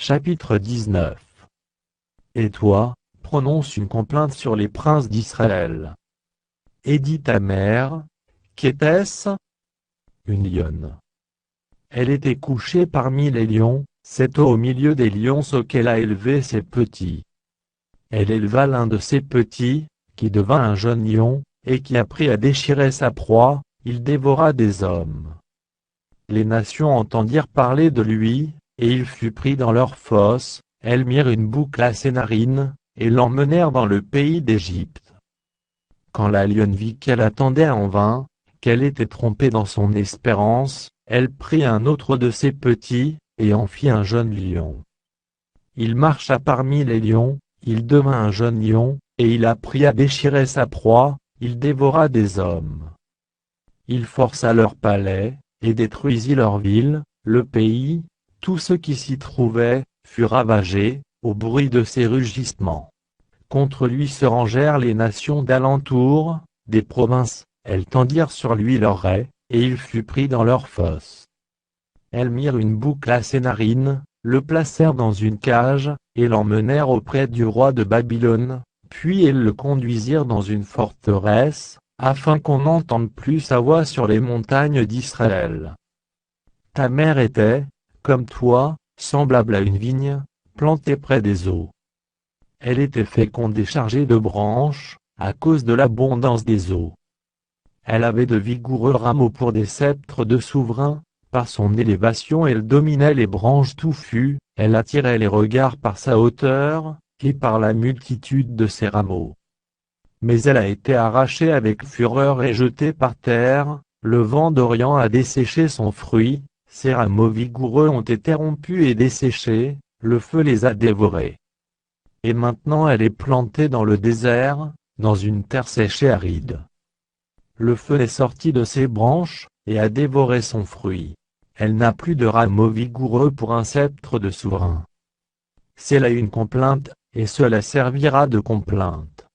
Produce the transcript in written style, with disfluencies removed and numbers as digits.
Chapitre 19. Et toi, prononce une complainte sur les princes d'Israël. Et dit ta mère, qu'était-ce? Une lionne. Elle était couchée parmi les lions, c'est au milieu des lionceaux qu'elle a élevé ses petits. Elle éleva l'un de ses petits, qui devint un jeune lion, et qui apprit à déchirer sa proie, il dévora des hommes. Les nations entendirent parler de lui, et il fut pris dans leurs fosses, elles mirent une boucle à ses narines, et l'emmenèrent dans le pays d'Égypte. Quand la lionne vit qu'elle attendait en vain, qu'elle était trompée dans son espérance, elle prit un autre de ses petits, et en fit un jeune lion. Il marcha parmi les lions, il devint un jeune lion, et il apprit à déchirer sa proie, il dévora des hommes. Il força leur palais, et détruisit leur ville, le pays, tout ce qui s'y trouvait, fut ravagé, au bruit de ses rugissements. Contre lui se rangèrent les nations d'alentour, des provinces, elles tendirent sur lui leurs raies, et il fut pris dans leurs fosses. Elles mirent une boucle à ses narines, le placèrent dans une cage, et l'emmenèrent auprès du roi de Babylone, puis elles le conduisirent dans une forteresse, afin qu'on n'entende plus sa voix sur les montagnes d'Israël. Ta mère était, comme toi, semblable à une vigne, plantée près des eaux. Elle était féconde et chargée de branches, à cause de l'abondance des eaux. Elle avait de vigoureux rameaux pour des sceptres de souverains, par son élévation elle dominait les branches touffues, elle attirait les regards par sa hauteur, et par la multitude de ses rameaux. Mais elle a été arrachée avec fureur et jetée par terre, le vent d'Orient a desséché son fruit, ses rameaux vigoureux ont été rompus et desséchés, le feu les a dévorés. Et maintenant elle est plantée dans le désert, dans une terre sèche et aride. Le feu est sorti de ses branches, et a dévoré son fruit. Elle n'a plus de rameaux vigoureux pour un sceptre de souverain. C'est là une complainte, et cela servira de complainte.